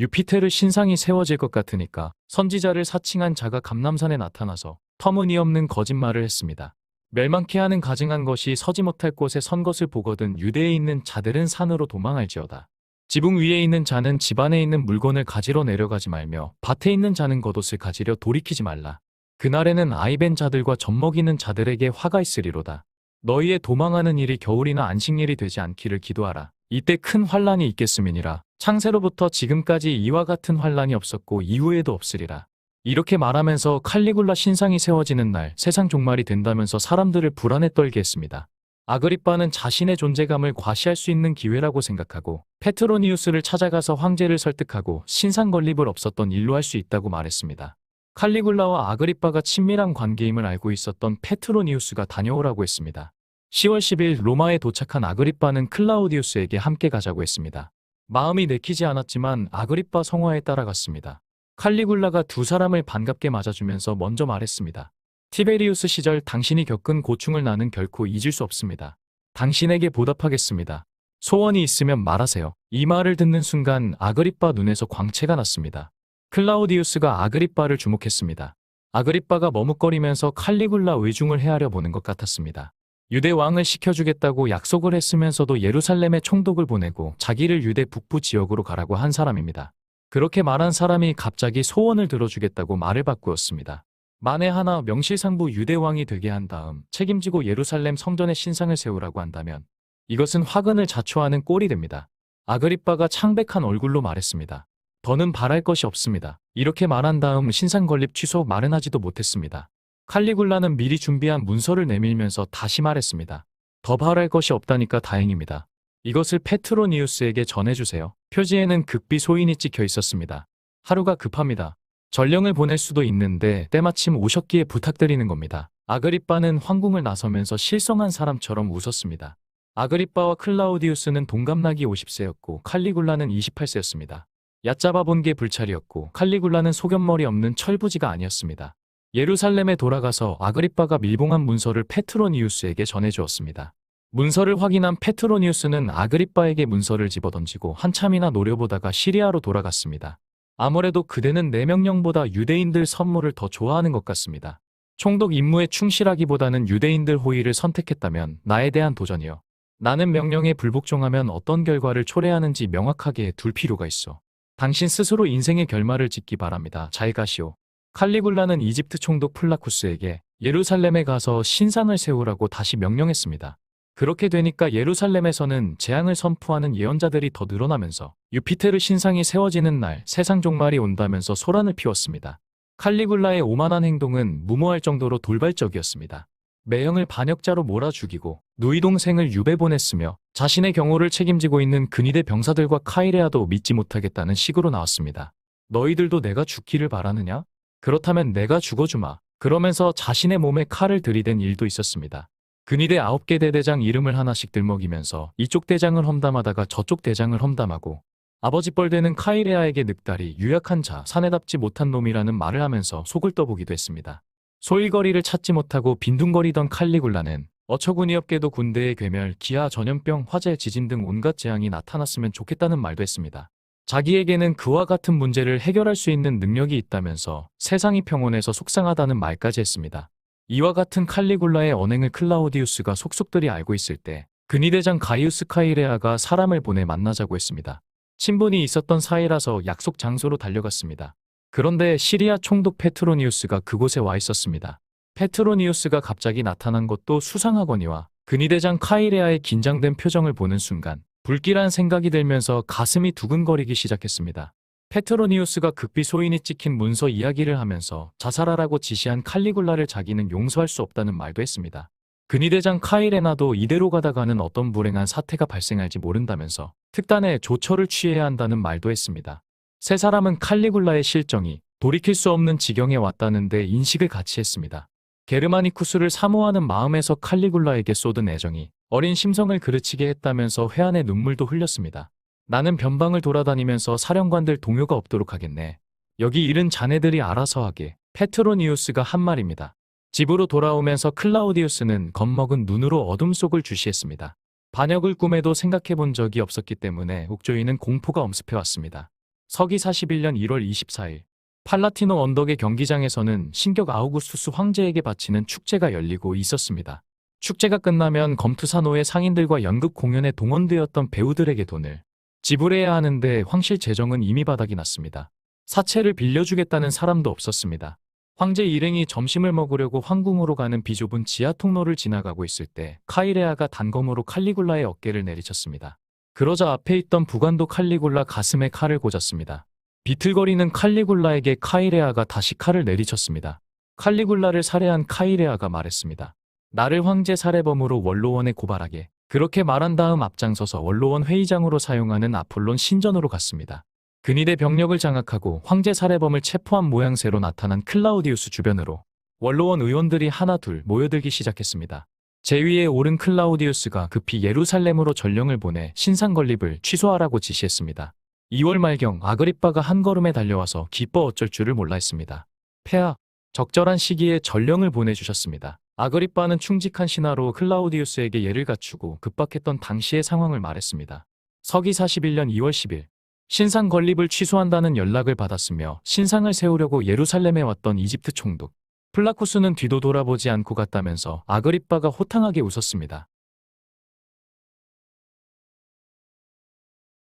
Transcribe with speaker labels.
Speaker 1: 유피테르 신상이 세워질 것 같으니까 선지자를 사칭한 자가 감람산에 나타나서 터무니없는 거짓말을 했습니다. 멸망케 하는 가증한 것이 서지 못할 곳에 선 것을 보거든 유대에 있는 자들은 산으로 도망할지어다. 지붕 위에 있는 자는 집 안에 있는 물건을 가지러 내려가지 말며 밭에 있는 자는 겉옷을 가지려 돌이키지 말라. 그날에는 아이벤 자들과 젖먹이는 자들에게 화가 있으리로다. 너희의 도망하는 일이 겨울이나 안식일이 되지 않기를 기도하라. 이때 큰 환란이 있겠음이니라. 창세로부터 지금까지 이와 같은 환란이 없었고 이후에도 없으리라. 이렇게 말하면서 칼리굴라 신상이 세워지는 날 세상 종말이 된다면서 사람들을 불안에 떨게 했습니다. 아그리빠는 자신의 존재감을 과시할 수 있는 기회라고 생각하고 페트로니우스를 찾아가서 황제를 설득하고 신상 건립을 없었던 일로 할 수 있다고 말했습니다. 칼리굴라와 아그리빠가 친밀한 관계임을 알고 있었던 페트로니우스가 다녀오라고 했습니다. 10월 10일 로마에 도착한 아그리빠는 클라우디우스에게 함께 가자고 했습니다. 마음이 내키지 않았지만 아그리빠 성화에 따라갔습니다. 칼리굴라가 두 사람을 반갑게 맞아주면서 먼저 말했습니다. 티베리우스 시절 당신이 겪은 고충을 나는 결코 잊을 수 없습니다. 당신에게 보답하겠습니다. 소원이 있으면 말하세요. 이 말을 듣는 순간 아그리빠 눈에서 광채가 났습니다. 클라우디우스가 아그리빠를 주목했습니다. 아그리빠가 머뭇거리면서 칼리굴라 의중을 헤아려 보는 것 같았습니다. 유대 왕을 시켜주겠다고 약속을 했으면서도 예루살렘에 총독을 보내고 자기를 유대 북부 지역으로 가라고 한 사람입니다. 그렇게 말한 사람이 갑자기 소원을 들어주겠다고 말을 바꾸었습니다. 만에 하나 명실상부 유대 왕이 되게 한 다음 책임지고 예루살렘 성전에 신상을 세우라고 한다면 이것은 화근을 자초하는 꼴이 됩니다. 아그리빠가 창백한 얼굴로 말했습니다. 더는 바랄 것이 없습니다. 이렇게 말한 다음 신상 건립 취소 말은 하지도 못했습니다. 칼리굴라는 미리 준비한 문서를 내밀면서 다시 말했습니다. 더 바랄 것이 없다니까 다행입니다. 이것을 페트로니우스에게 전해주세요. 표지에는 극비 소인이 찍혀 있었습니다. 하루가 급합니다. 전령을 보낼 수도 있는데 때마침 오셨기에 부탁드리는 겁니다. 아그리빠는 황궁을 나서면서 실성한 사람처럼 웃었습니다. 아그리빠와 클라우디우스는 동갑나기 50세였고 칼리굴라는 28세였습니다. 얕잡아 본 게 불찰이었고 칼리굴라는 소견머리 없는 철부지가 아니었습니다. 예루살렘에 돌아가서 아그리빠가 밀봉한 문서를 페트로니우스에게 전해주었습니다. 문서를 확인한 페트로니우스는 아그리빠에게 문서를 집어던지고 한참이나 노려보다가 시리아로 돌아갔습니다. 아무래도 그대는 내 명령보다 유대인들 선물을 더 좋아하는 것 같습니다. 총독 임무에 충실하기보다는 유대인들 호의를 선택했다면 나에 대한 도전이요. 나는 명령에 불복종하면 어떤 결과를 초래하는지 명확하게 둘 필요가 있어. 당신 스스로 인생의 결말을 짓기 바랍니다. 잘 가시오. 칼리굴라는 이집트 총독 플라쿠스에게 예루살렘에 가서 신상을 세우라고 다시 명령했습니다. 그렇게 되니까 예루살렘에서는 재앙을 선포하는 예언자들이 더 늘어나면서 유피테르 신상이 세워지는 날 세상 종말이 온다면서 소란을 피웠습니다. 칼리굴라의 오만한 행동은 무모할 정도로 돌발적이었습니다. 매형을 반역자로 몰아 죽이고 누이 동생을 유배 보냈으며 자신의 경호를 책임지고 있는 근위대 병사들과 카이레아도 믿지 못하겠다는 식으로 나왔습니다. 너희들도 내가 죽기를 바라느냐? 그렇다면 내가 죽어주마. 그러면서 자신의 몸에 칼을 들이댄 일도 있었습니다. 근위대 9개 대대장 이름을 하나씩 들먹이면서 이쪽 대장을 험담하다가 저쪽 대장을 험담하고 아버지 뻘되는 카이레아에게 늑다리 유약한 자 사내답지 못한 놈이라는 말을 하면서 속을 떠보기도 했습니다. 소일거리를 찾지 못하고 빈둥거리던 칼리굴라는 어처구니없게도 군대의 괴멸, 기아 전염병, 화재, 지진 등 온갖 재앙이 나타났으면 좋겠다는 말도 했습니다. 자기에게는 그와 같은 문제를 해결할 수 있는 능력이 있다면서 세상이 평온해서 속상하다는 말까지 했습니다. 이와 같은 칼리굴라의 언행을 클라우디우스가 속속들이 알고 있을 때 근위대장 가이우스 카이레아가 사람을 보내 만나자고 했습니다. 친분이 있었던 사이라서 약속 장소로 달려갔습니다. 그런데 시리아 총독 페트로니우스가 그곳에 와 있었습니다. 페트로니우스가 갑자기 나타난 것도 수상하거니와 근위대장 카이레아의 긴장된 표정을 보는 순간 불길한 생각이 들면서 가슴이 두근거리기 시작했습니다. 페트로니우스가 극비 소인이 찍힌 문서 이야기를 하면서 자살하라고 지시한 칼리굴라를 자기는 용서할 수 없다는 말도 했습니다. 근위대장 카이레나도 이대로 가다가는 어떤 불행한 사태가 발생할지 모른다면서 특단의 조처를 취해야 한다는 말도 했습니다. 세 사람은 칼리굴라의 실정이 돌이킬 수 없는 지경에 왔다는 데 인식을 같이 했습니다. 게르마니쿠스를 사모하는 마음에서 칼리굴라에게 쏟은 애정이 어린 심성을 그르치게 했다면서 회한의 눈물도 흘렸습니다. 나는 변방을 돌아다니면서 사령관들 동요가 없도록 하겠네. 여기 일은 자네들이 알아서 하게. 페트로니우스가 한 말입니다. 집으로 돌아오면서 클라우디우스는 겁먹은 눈으로 어둠 속을 주시했습니다. 반역을 꿈에도 생각해 본 적이 없었기 때문에 옥조이는 공포가 엄습해왔습니다. 서기 41년 1월 24일 팔라티노 언덕의 경기장에서는 신격 아우구스투스 황제에게 바치는 축제가 열리고 있었습니다. 축제가 끝나면 검투사노의 상인들과 연극 공연에 동원되었던 배우들에게 돈을 지불해야 하는데 황실 재정은 이미 바닥이 났습니다. 사채를 빌려주겠다는 사람도 없었습니다. 황제 일행이 점심을 먹으려고 황궁으로 가는 비좁은 지하 통로를 지나가고 있을 때 카이레아가 단검으로 칼리굴라의 어깨를 내리쳤습니다. 그러자 앞에 있던 부관도 칼리굴라 가슴에 칼을 꽂았습니다. 비틀거리는 칼리굴라에게 카이레아가 다시 칼을 내리쳤습니다. 칼리굴라를 살해한 카이레아가 말했습니다. 나를 황제 살해범으로 원로원에 고발하게. 그렇게 말한 다음 앞장서서 원로원 회의장으로 사용하는 아폴론 신전으로 갔습니다. 근위대 병력을 장악하고 황제 살해범을 체포한 모양새로 나타난 클라우디우스 주변으로 원로원 의원들이 하나둘 모여들기 시작했습니다. 제위에 오른 클라우디우스가 급히 예루살렘으로 전령을 보내 신상 건립을 취소하라고 지시했습니다. 2월 말경 아그리빠가 한 걸음에 달려와서 기뻐 어쩔 줄을 몰라 했습니다. 폐하, 적절한 시기에 전령을 보내주셨습니다. 아그리빠는 충직한 신하로 클라우디우스에게 예를 갖추고 급박했던 당시의 상황을 말했습니다. 서기 41년 2월 10일 신상 건립을 취소한다는 연락을 받았으며 신상을 세우려고 예루살렘에 왔던 이집트 총독 플라쿠스는 뒤도 돌아보지 않고 갔다면서 아그리빠가 호탕하게 웃었습니다.